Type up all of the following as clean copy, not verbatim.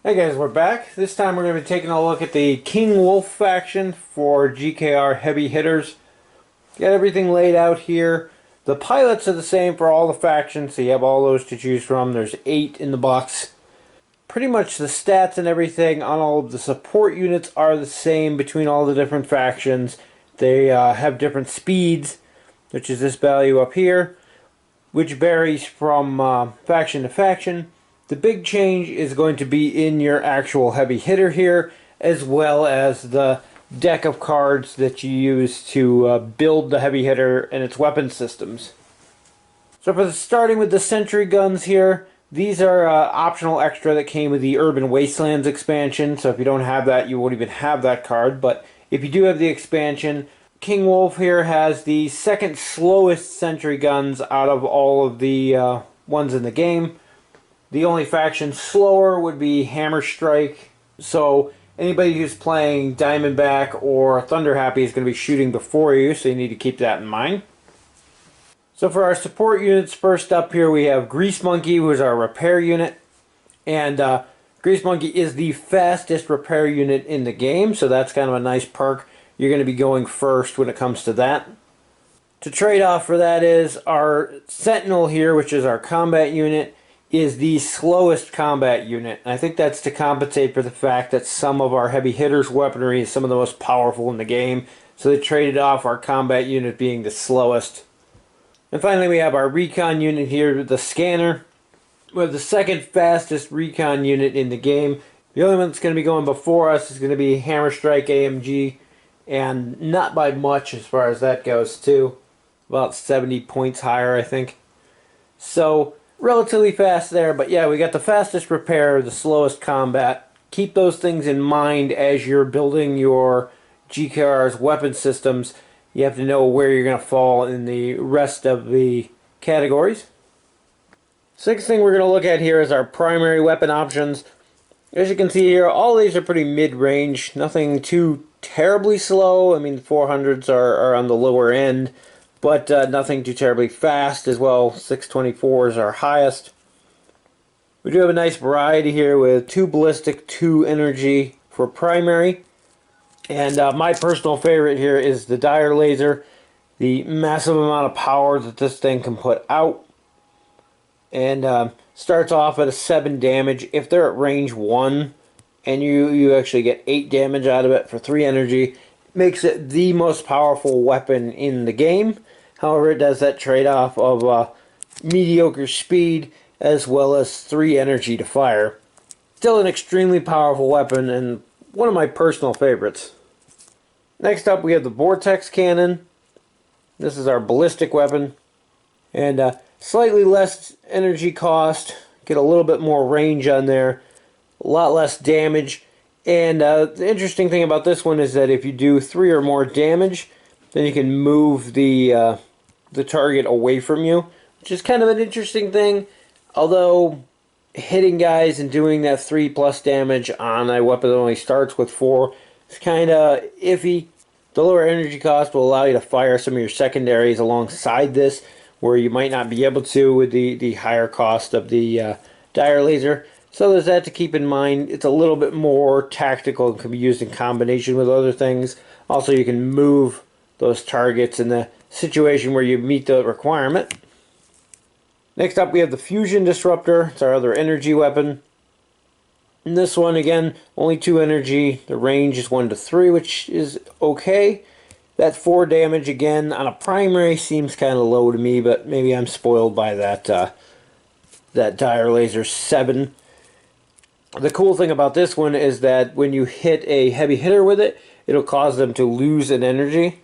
Hey guys, we're back. This time we're going to be taking a look at the King Wolf faction for GKR heavy hitters. Got everything laid out here. The pilots are the same for all the factions, so you have all those to choose from. There's 8 in the box. Pretty much the stats and everything on all of the support units are the same between all the different factions. They have different speeds, which is this value up here, which varies from faction to faction. The big change is going to be in your actual heavy hitter here, as well as the deck of cards that you use to build the heavy hitter and its weapon systems. So starting with the sentry guns here, these are optional extra that came with the Urban Wastelands expansion, so if you don't have that, you won't even have that card, but if you do have the expansion, King Wolf here has the second slowest sentry guns out of all of the ones in the game. The only faction slower would be Hammer Strike, so anybody who's playing Diamondback or Thunder Happy is going to be shooting before you, so you need to keep that in mind. So for our support units, first up here we have Grease Monkey, who is our repair unit. And Grease Monkey is the fastest repair unit in the game, so that's kind of a nice perk. You're going to be going first when it comes to that. To trade off for that is our Sentinel here, which is our combat unit, is the slowest combat unit. And I think that's to compensate for the fact that some of our heavy hitters' weaponry is some of the most powerful in the game. So they traded off our combat unit being the slowest. And finally we have our recon unit here, the scanner. We have the second fastest recon unit in the game. The only one that's going to be going before us is going to be Hammer Strike AMG. And not by much as far as that goes too. About 70 points higher, I think. So relatively fast there, but yeah, we got the fastest repair, the slowest combat. Keep those things in mind as you're building your GKR's weapon systems. You have to know where you're going to fall in the rest of the categories. Sixth thing we're going to look at here is our primary weapon options. As you can see here, all these are pretty mid-range, nothing too terribly slow. I mean, the 400s are on the lower end, but nothing too terribly fast as well. 624 is our highest. We do have a nice variety here with 2 ballistic, 2 energy for primary. And my personal favorite here is the dire laser. The massive amount of power that this thing can put out. And starts off at a 7 damage. If they're at range 1 and you actually get 8 damage out of it for 3 energy, makes it the most powerful weapon in the game. However, it does that trade-off of mediocre speed as well as 3 energy to fire. Still an extremely powerful weapon and one of my personal favorites. Next up we have the Vortex Cannon. This is our ballistic weapon. And slightly less energy cost. Get a little bit more range on there. A lot less damage. And the interesting thing about this one is that if you do 3 or more damage, then you can move the target away from you, which is kind of an interesting thing. Although hitting guys and doing that 3+ damage on a weapon that only starts with 4 is kind of iffy. The lower energy cost will allow you to fire some of your secondaries alongside this, where you might not be able to with the higher cost of the dire laser. So there's that to keep in mind. It's a little bit more tactical and can be used in combination with other things. Also, you can move those targets in the situation where you meet the requirement. Next up we have the Fusion Disruptor. It's our other energy weapon. And this one, again, only 2 energy. The range is 1 to 3, which is okay. That 4 damage, again, on a primary seems kind of low to me, but maybe I'm spoiled by that dire laser 7. The cool thing about this one is that when you hit a heavy hitter with it, it'll cause them to lose an energy.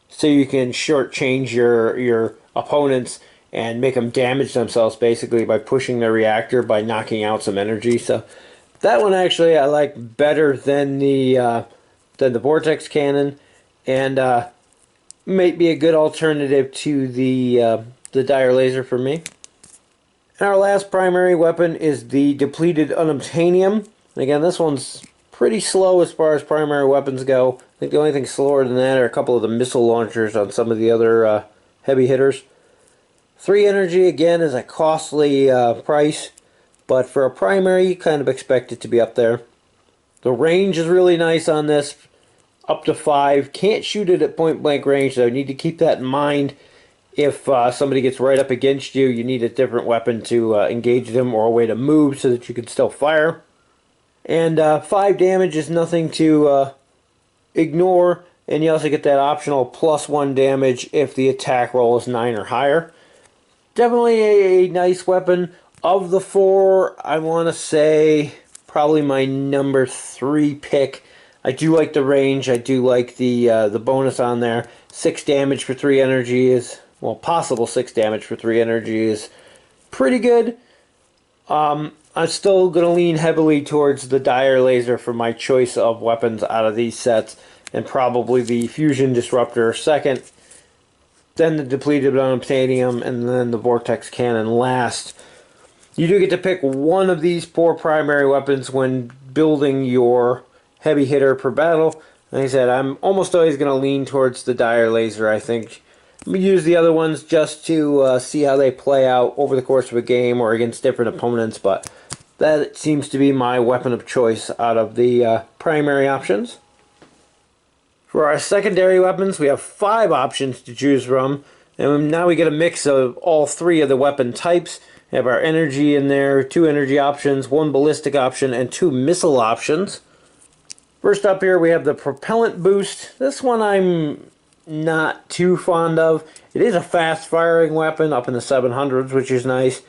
So you can shortchange your opponents and make them damage themselves basically by pushing their reactor, by knocking out some energy. So that one actually I like better than the Vortex Cannon, and might be a good alternative to the dire laser for me. And our last primary weapon is the depleted unobtainium. And again, this one's pretty slow as far as primary weapons go. I think the only thing slower than that are a couple of the missile launchers on some of the other heavy hitters. 3 energy, again, is a costly price. but for a primary, you kind of expect it to be up there. The range is really nice on this, up to 5. Can't shoot it at point blank range, so you need to keep that in mind. If somebody gets right up against you, you need a different weapon to engage them or a way to move so that you can still fire. And 5 damage is nothing to ignore, and you also get that optional +1 damage if the attack roll is 9 or higher. Definitely a nice weapon. Of the 4, I want to say probably my number 3 pick. I do like the range. I do like the bonus on there. 6 damage for 3 energy is, well, possible 6 damage for 3 energy is pretty good. I'm still going to lean heavily towards the dire laser for my choice of weapons out of these sets, and probably the fusion disruptor second, then the depleted unobtainium, and then the vortex cannon last. You do get to pick one of these 4 primary weapons when building your heavy hitter per battle. Like I said, I'm almost always going to lean towards the dire laser, I think. I'm going to use the other ones just to see how they play out over the course of a game or against different opponents, but that seems to be my weapon of choice out of the primary options. For our secondary weapons, we have 5 options to choose from, and now we get a mix of all 3 of the weapon types. We have our energy in there, 2 energy options, 1 ballistic option, and 2 missile options. First up here we have the propellant boost. This one I'm not too fond of. It is a fast firing weapon up in the 700s, which is nice.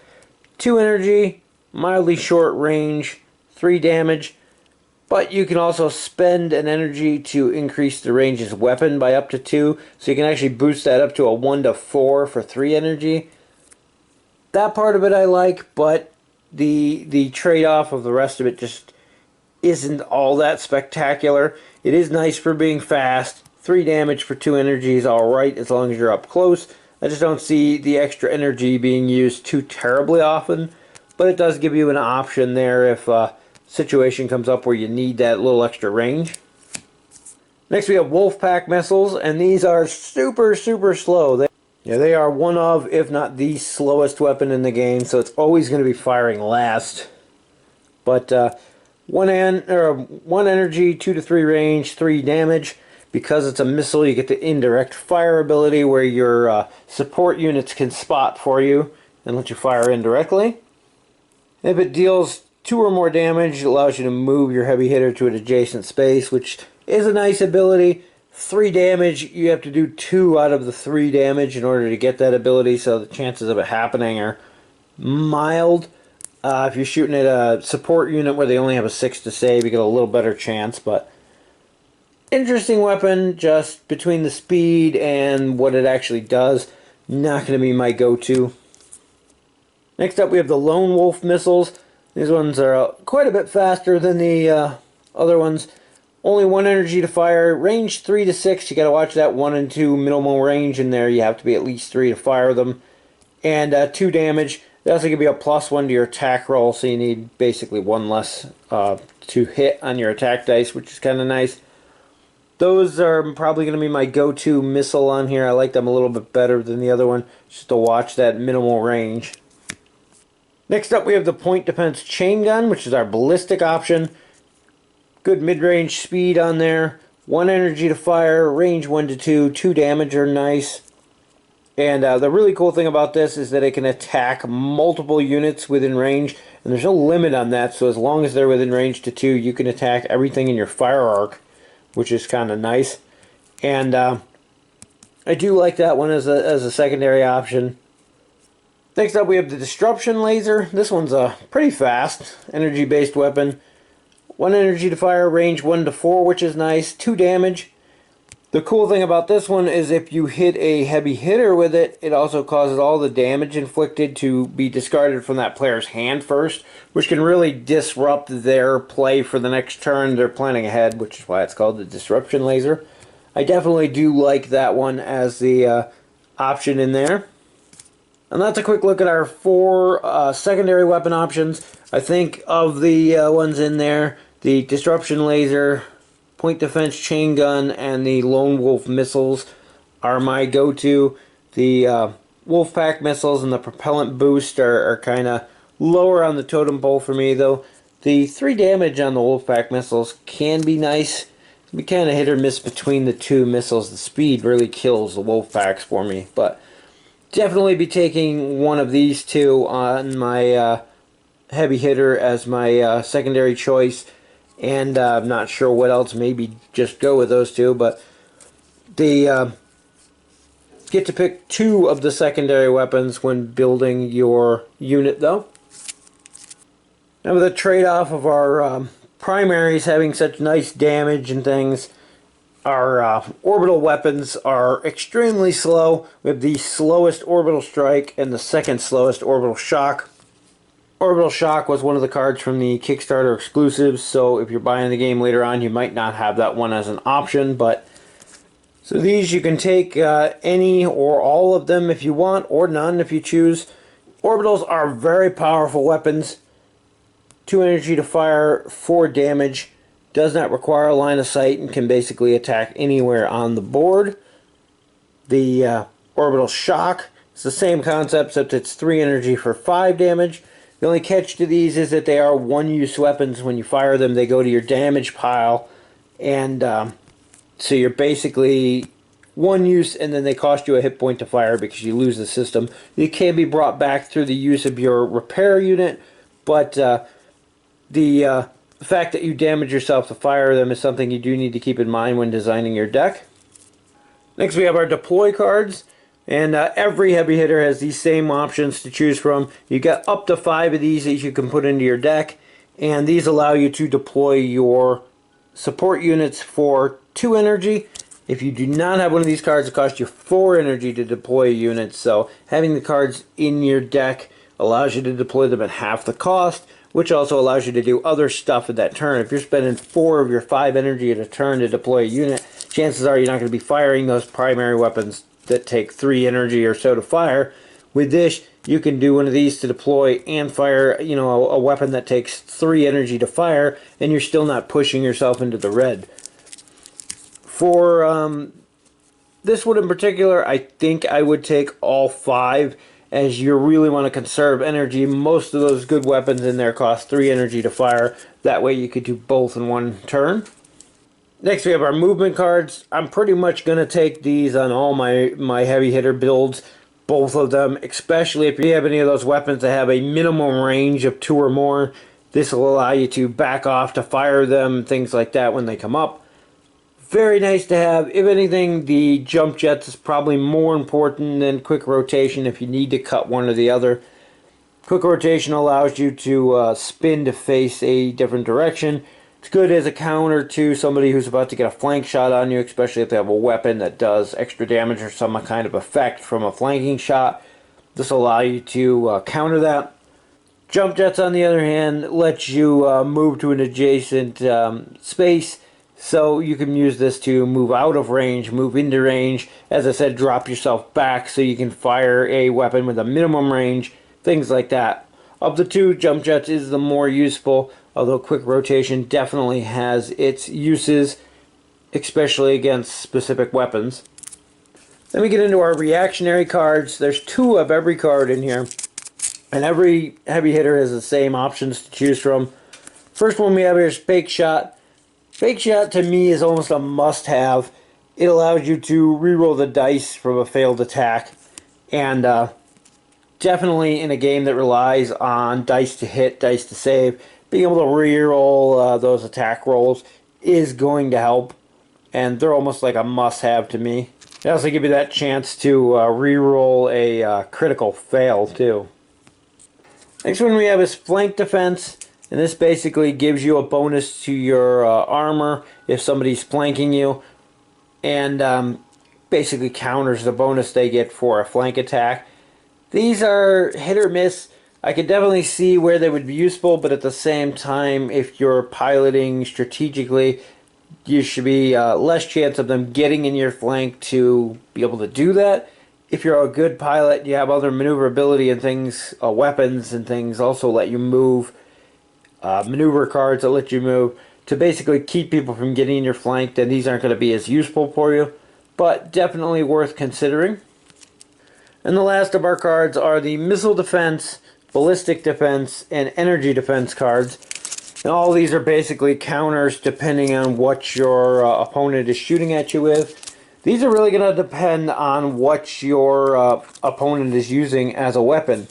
2 energy, mildly short range, 3 damage, but you can also spend an energy to increase the range's weapon by up to 2, so you can actually boost that up to a 1 to 4 for 3 energy. That part of it I like, but the trade-off of the rest of it just isn't all that spectacular. It is nice for being fast. 3 damage for 2 energy is alright as long as you're up close. I just don't see the extra energy being used too terribly often, but it does give you an option there if a situation comes up where you need that little extra range. Next we have Wolfpack missiles, and these are super slow. They are one of, if not the slowest weapon in the game, so it's always going to be firing last. But 1 energy, 2 to 3 range, 3 damage. Because it's a missile, you get the indirect fire ability where your support units can spot for you and let you fire indirectly. If it deals 2 or more damage, it allows you to move your heavy hitter to an adjacent space, which is a nice ability. 3 damage, you have to do 2 out of the 3 damage in order to get that ability, so the chances of it happening are mild. If you're shooting at a support unit where they only have a 6 to save, you get a little better chance, but interesting weapon, just between the speed and what it actually does, not going to be my go-to. Next up we have the Lone Wolf missiles. These ones are quite a bit faster than the other ones. Only 1 energy to fire, range 3 to 6. You got to watch that 1 and 2 minimal range in there. You have to be at least 3 to fire them. And 2 damage. They also give you a +1 to your attack roll, so you need basically 1 less to hit on your attack dice, which is kind of nice. Those are probably going to be my go-to missile on here. I like them a little bit better than the other one, just to watch that minimal range. Next up we have the Point Defense Chain Gun, which is our ballistic option. Good mid-range speed on there. 1 energy to fire, range 1 to 2, 2 damage are nice. And the really cool thing about this is that it can attack multiple units within range, and there's no limit on that, so as long as they're within range to 2, you can attack everything in your fire arc, which is kind of nice. And I do like that one as a secondary option. Next up we have the Disruption Laser. This one's pretty fast, energy-based weapon. 1 energy to fire, range 1 to 4, which is nice. 2 damage. The cool thing about this one is if you hit a heavy hitter with it, it also causes all the damage inflicted to be discarded from that player's hand first, which can really disrupt their play for the next turn. They're planning ahead, which is why it's called the Disruption Laser. I definitely do like that one as the option in there. And that's a quick look at our 4 secondary weapon options. I think of the ones in there, the Disruption Laser, Point Defense Chain Gun, and the Lone Wolf missiles are my go-to. The Wolfpack missiles and the Propellant Boost are kind of lower on the totem pole for me, though. The 3 damage on the Wolfpack missiles can be nice. We kind of hit or miss between the two missiles. The speed really kills the Wolfpacks for me, but definitely be taking one of these two on my heavy hitter as my secondary choice, and I'm not sure what else. Maybe just go with those two, but the get to pick 2 of the secondary weapons when building your unit, though. Now, with the trade-off of our primaries having such nice damage and things, our orbital weapons are extremely slow. We have the slowest orbital strike and the second slowest orbital shock. Orbital shock was one of the cards from the Kickstarter exclusives, so if you're buying the game later on, you might not have that one as an option, but so these you can take any or all of them if you want, or none if you choose. Orbitals are very powerful weapons. 2 energy to fire, 4 damage. Does not require a line of sight and can basically attack anywhere on the board. The orbital shock is the same concept, except it's 3 energy for 5 damage. The only catch to these is that they are one-use weapons. When you fire them, they go to your damage pile, and so you're basically one use, and then they cost you a hit point to fire because you lose the system. They can be brought back through the use of your repair unit, but the fact that you damage yourself to fire them is something you do need to keep in mind when designing your deck. Next, we have our deploy cards, and every heavy hitter has these same options to choose from. You got up to 5 of these that you can put into your deck, and these allow you to deploy your support units for 2 energy. If you do not have one of these cards, it costs you 4 energy to deploy units. So having the cards in your deck allows you to deploy them at half the cost, which also allows you to do other stuff at that turn. If you're spending 4 of your 5 energy at a turn to deploy a unit, chances are you're not going to be firing those primary weapons that take 3 energy or so to fire. With this, you can do one of these to deploy and fire, you know, a weapon that takes 3 energy to fire, and you're still not pushing yourself into the red. For this one in particular, I think I would take all 5, as you really want to conserve energy. Most of those good weapons in there cost 3 energy to fire. That way you could do both in one turn. Next, we have our movement cards. I'm pretty much going to take these on all my heavy hitter builds. Both of them, especially if you have any of those weapons that have a minimum range of 2 or more. This will allow you to back off to fire them, things like that when they come up. Very nice to have. If anything, the jump jets is probably more important than quick rotation if you need to cut one or the other. Quick rotation allows you to spin to face a different direction. It's good as a counter to somebody who's about to get a flank shot on you, especially if they have a weapon that does extra damage or some kind of effect from a flanking shot. This will allow you to counter that. Jump jets, on the other hand, let you move to an adjacent space. So you can use this to move out of range, move into range. As I said, drop yourself back so you can fire a weapon with a minimum range, things like that. Of the two, jump jets is the more useful, although quick rotation definitely has its uses, especially against specific weapons. Then we get into our reactionary cards. There's 2 of every card in here, and every heavy hitter has the same options to choose from. First one we have here is Fake Shot. Fake Shot to me is almost a must-have. It allows you to reroll the dice from a failed attack, and definitely in a game that relies on dice to hit, dice to save, being able to reroll those attack rolls is going to help, and they're almost like a must-have to me. They also give you that chance to reroll a critical fail too. Next one we have is Flank Defense. And this basically gives you a bonus to your armor if somebody's flanking you, and basically counters the bonus they get for a flank attack. These are hit or miss. I could definitely see where they would be useful, but at the same time, if you're piloting strategically, you should be less chance of them getting in your flank to be able to do that. If you're a good pilot, you have other maneuverability and things, weapons and things also let you move. Maneuver cards that let you move to basically keep people from getting in your flank, then these aren't going to be as useful for you, but definitely worth considering. And the last of our cards are the Missile Defense. ballistic defense, and energy defense cards. And all these are basically counters depending on what your opponent is shooting at you with. These are really going to depend on what your opponent is using as a weapon.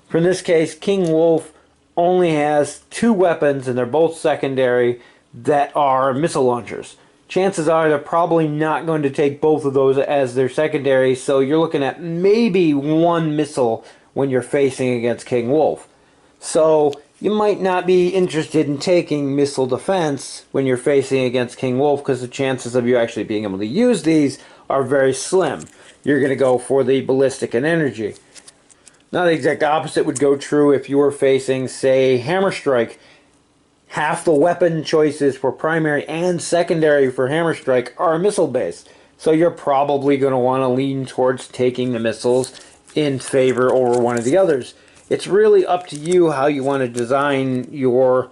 For in this case, King Wolf only has 2 weapons, and they're both secondary, that are missile launchers. Chances are they're probably not going to take both of those as their secondary, so you're looking at maybe 1 missile when you're facing against King Wolf. So you might not be interested in taking missile defense when you're facing against King Wolf, because the chances of you actually being able to use these are very slim. You're going to go for the ballistic and energy. Now the exact opposite would go true if you were facing, say, Hammer Strike. Half the weapon choices for primary and secondary for Hammer Strike are missile based. So you're probably going to want to lean towards taking the missiles in favor over one of the others. It's really up to you how you want to design your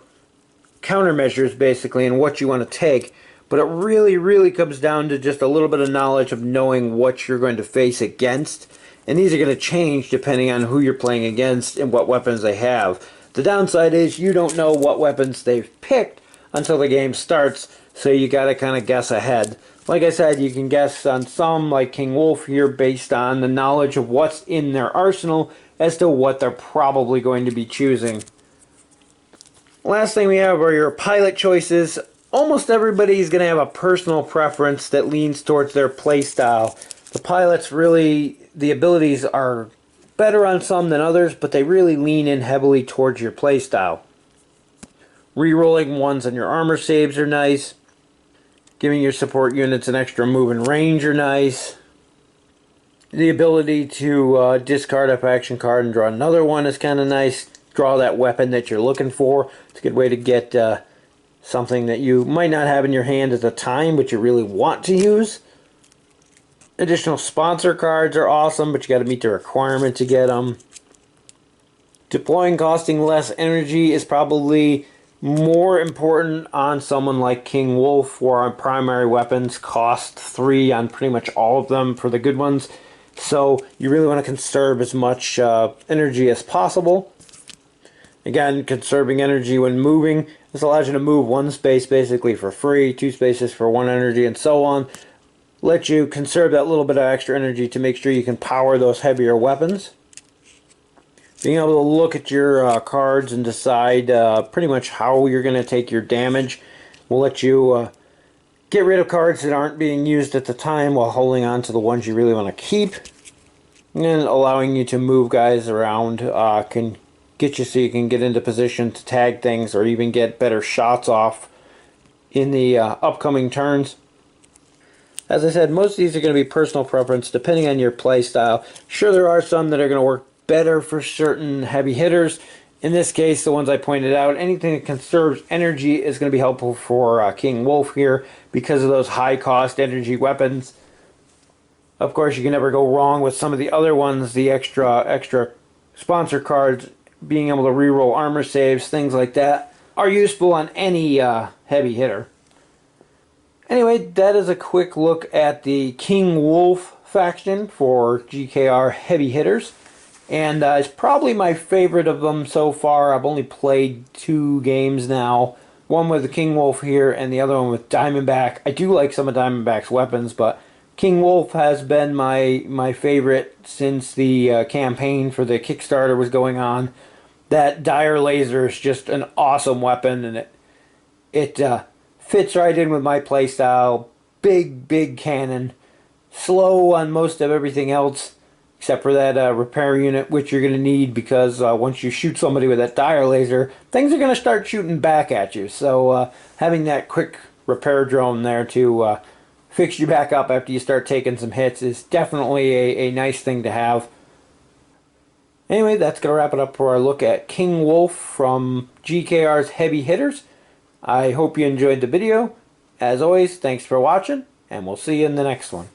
countermeasures, basically, and what you want to take. But it really comes down to just a little bit of knowledge of knowing what you're going to face against. And these are going to change depending on who you're playing against and what weapons they have. The downside is you don't know what weapons they've picked until the game starts, so you got to kind of guess ahead. Like I said, you can guess on some, like King Wolf here, based on the knowledge of what's in their arsenal as to what they're probably going to be choosing. Last thing we have are your pilot choices. Almost everybody's going to have a personal preference that leans towards their playstyle. The pilots really, the abilities are better on some than others, but they really lean in heavily towards your playstyle. Rerolling ones on your armor saves are nice. Giving your support units an extra move and range are nice. The ability to discard a faction card and draw another one is kind of nice. Draw that weapon that you're looking for. It's a good way to get something that you might not have in your hand at the time, but you really want to use. Additional sponsor cards are awesome, but you got to meet the requirement to get them. Deploying costing less energy is probably more important on someone like King Wolf, where our primary weapons cost 3 on pretty much all of them for the good ones. So you really want to conserve as much energy as possible. Again, conserving energy when moving. This allows you to move 1 space basically for free, 2 spaces for 1 energy, and so on. Let you conserve that little bit of extra energy to make sure you can power those heavier weapons. Being able to look at your cards and decide pretty much how you're going to take your damage will let you get rid of cards that aren't being used at the time while holding on to the ones you really want to keep. And allowing you to move guys around can get you so you can get into position to tag things or even get better shots off in the upcoming turns. As I said, most of these are going to be personal preference depending on your play style. Sure, there are some that are going to work better for certain heavy hitters. In this case, the ones I pointed out, anything that conserves energy is going to be helpful for King Wolf here because of those high cost energy weapons. Of course, you can never go wrong with some of the other ones, the extra sponsor cards, being able to reroll armor saves, things like that, are useful on any heavy hitter. Anyway, that is a quick look at the King Wolf faction for GKR heavy hitters. And it's probably my favorite of them so far. I've only played 2 games now. One with the King Wolf here and the other one with Diamondback. I do like some of Diamondback's weapons, but King Wolf has been my favorite since the campaign for the Kickstarter was going on. That Dire Laser is just an awesome weapon, and it fits right in with my playstyle. Big cannon. Slow on most of everything else, except for that repair unit, which you're going to need because once you shoot somebody with that Dire Laser, things are going to start shooting back at you. So having that quick repair drone there to fix you back up after you start taking some hits is definitely a nice thing to have. Anyway, that's going to wrap it up for our look at King Wolf from GKR's Heavy Hitters. I hope you enjoyed the video. As always, thanks for watching, and we'll see you in the next one.